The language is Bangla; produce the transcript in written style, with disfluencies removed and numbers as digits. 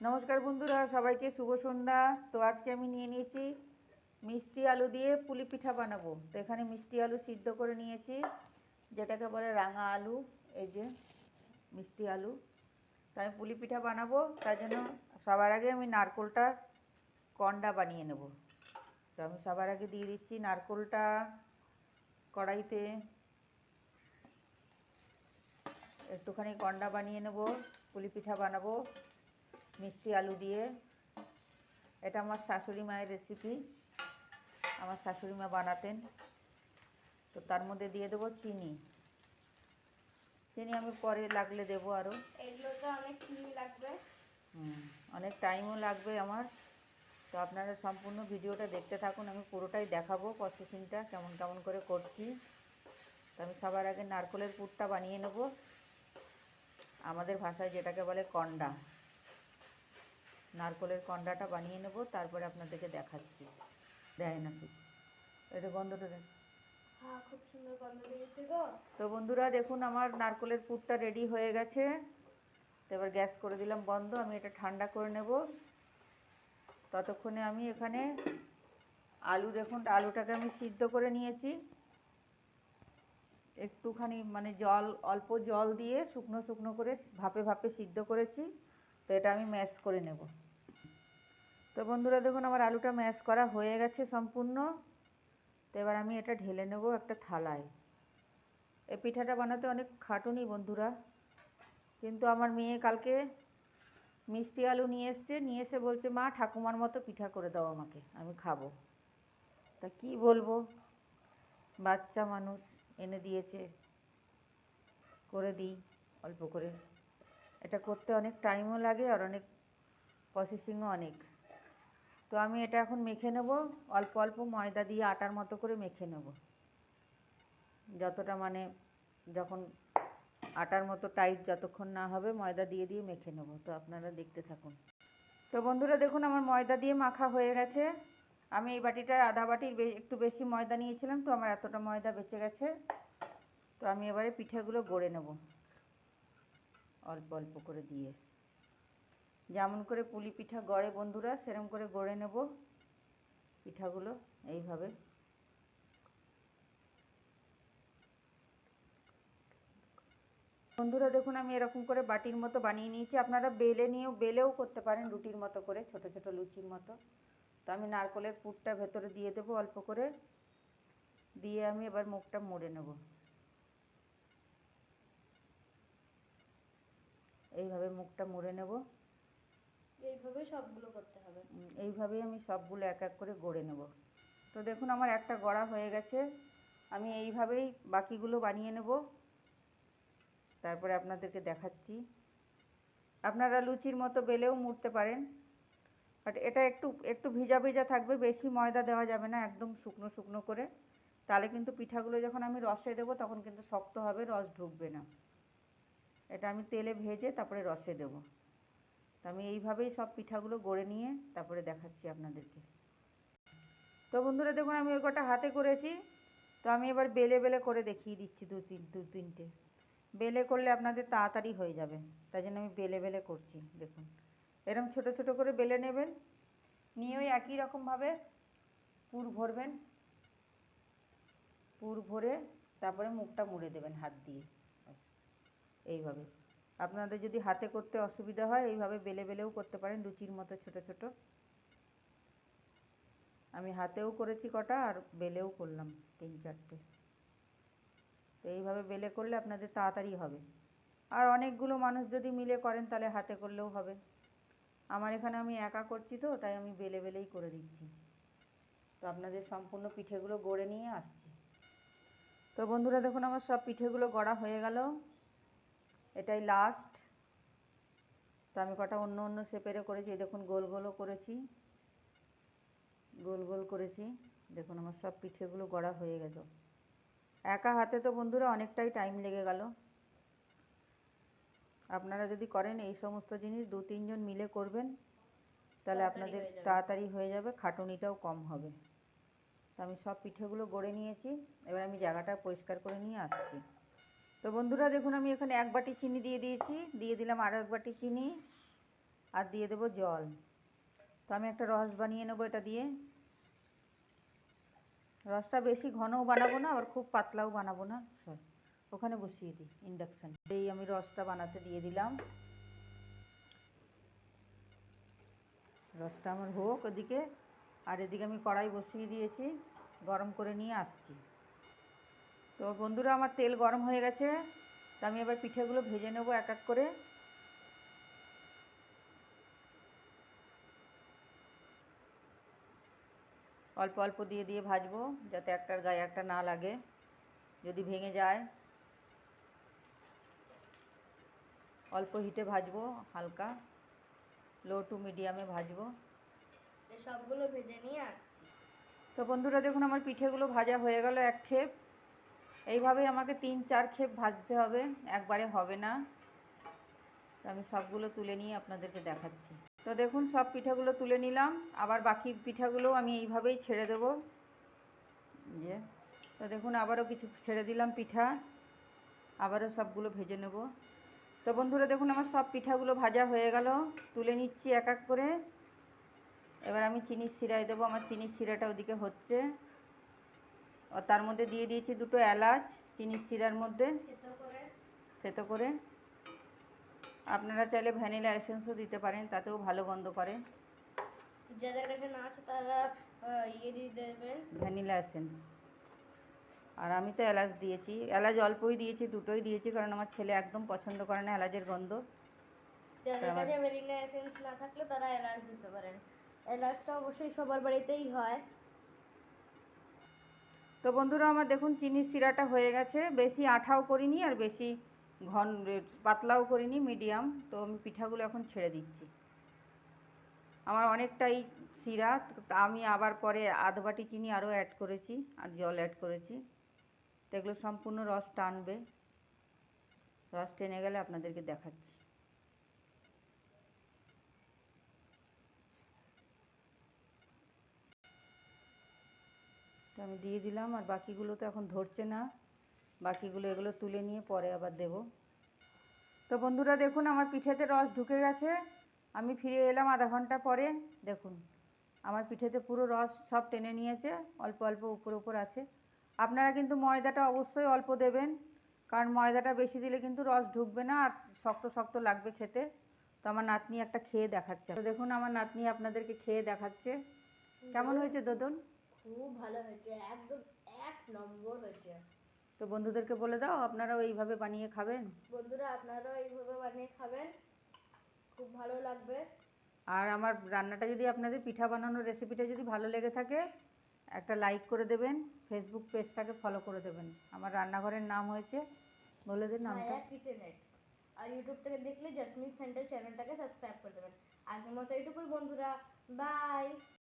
নমস্কার বন্ধুরা, সবাইকে শুভ সন্ধ্যা। তো আজকে আমি নিয়ে নিয়েছি মিষ্টি আলু দিয়ে পুলি পিঠা বানাবো। তো এখানে মিষ্টি আলু সিদ্ধ করে নিয়েছি, যেটাকে বলে রাঙা আলু। এই যে মিষ্টি আলু। তো আমি পুলি পিঠা বানাবো, তার জন্য সবার আগে আমি নারকেলটা কন্ডা বানিয়ে নেব। তো আমি সবার আগে দিয়ে দিচ্ছি নারকেলটা কড়াইতে। একটুখানি কন্ডা বানিয়ে নেব, পুলি পিঠা বানাবো মিষ্টি আলু দিয়ে। এটা আমার শাশুড়ি মায়ের রেসিপি, আমার শাশুড়ি মা বানাতেন। তো তার মধ্যে দিয়ে দেবো চিনি। চিনি আমি পরে লাগলে দেবো আরও। এগুলোতে অনেক চিনি লাগবে। অনেক টাইমও লাগবে আমার। তো আপনারা সম্পূর্ণ ভিডিওটা দেখতে থাকুন, আমি পুরোটাই দেখাবো প্রসেসিংটা কেমন কেমন করে করছি। তো আমি সবার আগে নারকেলের পুরটা বানিয়ে নেব, আমাদের ভাষায় যেটাকে বলে কন্ডা। নারকেলের কন্ডাটা বানিয়ে নেব, তারপরে আপনাদেরকে দেখাচ্ছি। দেয় না শুধু এটা গন্ধটা দেখ। হ্যাঁ, খুব সুন্দর গন্ধ বেরিয়েছে গো। তো বন্ধুরা দেখুন, আমার নারকেলের পুরটা রেডি হয়ে গেছে। তো এবার গ্যাস করে দিলাম বন্ধ, আমি এটা ঠান্ডা করে নেব। ততক্ষণে আমি এখানে আলু, দেখুন আলুটাকে আমি সিদ্ধ করে নিয়েছি একটুখানি, মানে জল, অল্প জল দিয়ে শুকনো শুকনো করে ভাপে ভাপে সিদ্ধ করেছি। তো এটা আমি ম্যাশ করে নেব। তো বন্ধুরা দেখুন, আমার আলুটা ম্যাশ করা হয়ে গেছে সম্পূর্ণ। তো এবার আমি এটা ঢেলে নেব একটা থালায়। এই পিঠাটা বানাতে অনেক খাটুনি বন্ধুরা, কিন্তু আমার মেয়ে কালকে মিষ্টি আলু নিয়ে এসে বলছে, মা ঠাকুমার মতো পিঠা করে দাও আমাকে, আমি খাবো। তা কি বলবো, বাচ্চা মানুষ এনে দিয়েছে, করে দিই অল্প করে। এটা করতে অনেক টাইমও লাগে আর অনেক প্রসেসিংও অনেক। তো আমি এটা এখন মেখে নেব, অল্প অল্প ময়দা দিয়ে আটার মতো করে মেখে নেব। যতটা মানে যখন আটার মতো টাইট যতক্ষণ না হবে, ময়দা দিয়ে দিয়ে মেখে নেব। তো আপনারা দেখতে থাকুন। তো বন্ধুরা দেখুন, আমার ময়দা দিয়ে মাখা হয়ে গেছে। আমি এই বাটিটায় আধা বাটির একটু বেশি ময়দা নিয়েছিলাম, তো আমার এতটা ময়দা বেঁচে গেছে। তো আমি এবারে পিঠেগুলো গড়ে নেব অল্প অল্প করে দিয়ে। যেমন করে পুলি পিঠা গড়ে বন্ধুরা, সেরকম করে গড়ে নেব পিঠাগুলো এইভাবে। বন্ধুরা দেখুন, আমি এরকম করে বাটির মতো বানিয়ে নিয়েছি। আপনারা বেলেও করতে পারেন, রুটির মতো করে, ছোট ছোট লুচির মতো। তো আমি নারকেলের পুরটা ভেতরে দিয়ে দেবো অল্প করে, দিয়ে আমি এবার মুখটা মুড়ে নেব। এইভাবে মুখটা মুড়ে নেব। এইভাবে সবগুলো করতে হবে। এইভাবেই আমি সবগুলো এক এক করে গড়ে নেব। তো দেখুন, আমার একটা গড়া হয়ে গেছে। আমি এইভাবেই বাকিগুলো বানিয়ে নেব, তারপরে আপনাদেরকে দেখাচ্ছি। আপনারা লুচির মতো বেলেও মুড়তে পারেন, বাট এটা একটু একটু ভিজা ভিজা থাকবে, বেশি ময়দা দেওয়া যাবে না, একদম শুকনো শুকনো করে। তাহলে কিন্তু পিঠাগুলো যখন আমি রসে দেবো তখন কিন্তু শক্ত হবে, রস ঢুকবে না। এটা আমি তেলে ভেজে তারপরে রসে দেবো। তো আমি এইভাবেই সব পিঠাগুলো গড়ে নিয়ে তারপরে দেখাচ্ছি আপনাদেরকে। তো বন্ধুরা দেখুন, আমি ওই কটা হাতে করেছি। তো আমি এবার বেলে বেলে করে দেখিয়ে দিচ্ছি দু তিনটে। বেলে করলে আপনাদের তাড়াতাড়ি হয়ে যাবে, তাই জন্য আমি বেলে বেলে করছি। দেখুন এরকম ছোট ছোট করে বেলে নেবেন, নিয়ে ওই একই রকমভাবে পুর ভরবেন। পুর ভরে তারপরে মুখটা মুড়ে দেবেন হাত দিয়ে, ব্যাস এইভাবে। আপনাদের যদি হাতে করতে অসুবিধা হয়, এইভাবে বেলে বেলেও করতে পারেন, লুচির মতো ছোট ছোট। আমি হাতেও করেছি কটা, আর বেলেও করলাম 3-4টে। তো এইভাবে বেলে করলে আপনাদের তাড়াতাড়ি হবে। আর অনেকগুলো মানুষ যদি মিলে করেন তাহলে হাতে করলেও হবে। আমার এখানে আমি একা করছি, তো তাই আমি বেলে বেলেই করে দিচ্ছি। তো আপনাদের সম্পূর্ণ পিঠেগুলো গড়ে নিয়ে আসছি। তো বন্ধুরা দেখুন, আমার সব পিঠেগুলো গড়া হয়ে গেল, এটাই লাস্ট। তো আমি কটা অন্য অন্য শেপেরও করেছি, দেখুন গোল গোলও করেছি, গোল গোল করেছি। দেখুন আমার সব পিঠেগুলো গড়া হয়ে গেল। একা হাতে তো বন্ধুরা অনেকটাই টাইম লেগে গেল। আপনারা যদি করেন এই সমস্ত জিনিস 2-3 জন মিলে করবেন, তাহলে আপনাদের তাড়াতাড়ি হয়ে যাবে, খাটুনিটাও কম হবে। তো আমি সব পিঠেগুলো গড়ে নিয়েছি, এবার আমি জায়গাটা পরিষ্কার করে নিয়ে আসছি। তো বন্ধুরা দেখুন, আমি এখানে 1 বাটি চিনি দিয়ে দিয়েছি, দিয়ে দিলাম আরও 1 বাটি চিনি। আর দিয়ে দেবো জল। তো আমি একটা রস বানিয়ে নেবো এটা দিয়ে। রসটা বেশি ঘনও বানাবো না, আবার খুব পাতলাও বানাবো না। ওখানে বসিয়ে দিই ইন্ডাকশান। এই আমি রসটা বানাতে দিয়ে দিলাম। রসটা আমার হোক ওদিকে, আর এদিকে আমি কড়াই বসিয়ে দিয়েছি, গরম করে নিয়ে আসছি। তো বন্ধুরা, আমার তেল গরম হয়ে গেছে। তো আমি এবার পিঠেগুলো ভেজে নেবো এক এক করে। অল্প অল্প দিয়ে দিয়ে ভাজবো, যাতে একটার গায়ে একটা না লাগে, যদি ভেঙে যায়। অল্প হিটে ভাজবো, হালকা লো টু মিডিয়ামে ভাজবো। সবগুলো ভেজে নিয়ে আসছি। তো বন্ধুরা দেখুন, আমার পিঠেগুলো ভাজা হয়ে গেল এক খেপ। এইভাবেই আমাকে 3-4 খেপ ভাজতে হবে, একবারে হবে না। তো আমি সবগুলো তুলে নিয়ে আপনাদেরকে দেখাচ্ছি। তো দেখুন, সব পিঠাগুলো তুলে নিলাম। আবার বাকি পিঠাগুলো আমি এইভাবেই ছেড়ে দেবো। যে তো দেখুন, আবারও কিছু ছেড়ে দিলাম পিঠা, আবারও সবগুলো ভেজে নেব। তো বন্ধুরা দেখুন, আমার সব পিঠাগুলো ভাজা হয়ে গেল, তুলে নিচ্ছি এক এক করে। এবার আমি চিনির শিরায় দেবো, আমার চিনির শিরাটা ওদিকে হচ্ছে। আর তার মধ্যে দিয়ে দিয়েছি 2টো এলাচ চিনির শিরার মধ্যে থেতো করে। আপনারা চাইলে ভ্যানিলা এসেন্সও দিতে পারেন, তাতেও ভালো গন্ধ করে। যাদের কাছে না আছে তারা ইয়ে দিয়ে দেবেন, ভ্যানিলা এসেন্স। আর আমি তো এলাচ দিয়েছি, এলাচ অল্পই দিয়েছি, 2টোই দিয়েছি, কারণ আমার ছেলে একদম পছন্দ করে না এলাচের গন্ধ। যাদের কাছে ভ্যানিলা এসেন্স না থাকলে তারা এলাচ দিতে পারেন। এলাচটা অবশ্যই সবার বাড়িতেই হয়। তো বন্ধুরা, আমার দেখুন চিনির শিরাটা হয়ে গেছে। বেশি আঠাও করিনি আর বেশি ঘন পাতলাও করিনি, মিডিয়াম। তো আমি পিঠাগুলো এখন ছেড়ে দিচ্ছি। আমার অনেকটাই শিরা, আমি আবার পরে আধ বাটি চিনি আরও অ্যাড করেছি, আর জল অ্যাড করেছি। তো এগুলো সম্পূর্ণ রস টানবে, রস টেনে গেলে আপনাদেরকে দেখাচ্ছি। তো আমি দিয়ে দিলাম, আর বাকিগুলো তো এখন ধরছে না। বাকিগুলো এগুলো তুলে নিয়ে পরে আবার দেব। তো বন্ধুরা দেখুন, আমার পিঠেতে রস ঢুকে গেছে। আমি ফিরে এলাম আধা ঘন্টা পরে। দেখুন, আমার পিঠেতে পুরো রস সব টেনে নিয়েছে, অল্প অল্প উপর উপর আছে। আপনারা কিন্তু ময়দাটা অবশ্যই অল্প দেবেন, কারণ ময়দাটা বেশি দিলে কিন্তু রস ঢুকবে না, আর শক্ত শক্ত লাগবে খেতে। তো আমার নাতনি একটা খেয়ে দেখাচ্ছে। তো দেখুন, আমার নাতনি আপনাদেরকে খেয়ে দেখাচ্ছে। কেমন হয়েছে দোদন? খুব ভালো হয়েছে, একদম 1 নম্বর হয়েছে। তো বন্ধুদেরকে বলে দাও, আপনারাও এইভাবে বানিয়ে খাবেন। বন্ধুরা, আপনারাও এইভাবে বানিয়ে খাবেন, খুব ভালো লাগবে। আর আমার রান্নাটা যদি আপনাদের, পিঠা বানানোর রেসিপিটা যদি ভালো লেগে থাকে, একটা লাইক করে দেবেন, ফেসবুক পেজটাকে ফলো করে দেবেন। আমার রান্নাঘরের নাম হয়েছে, বলে দিন নামটা। ছায়া কিচেনেট। আর ইউটিউব থেকে দেখলে জাসমিন সেন্টার চ্যানেলটাকে সাবস্ক্রাইব করে দেবেন। আজকের মতো এইটুকুই বন্ধুরা, বাই।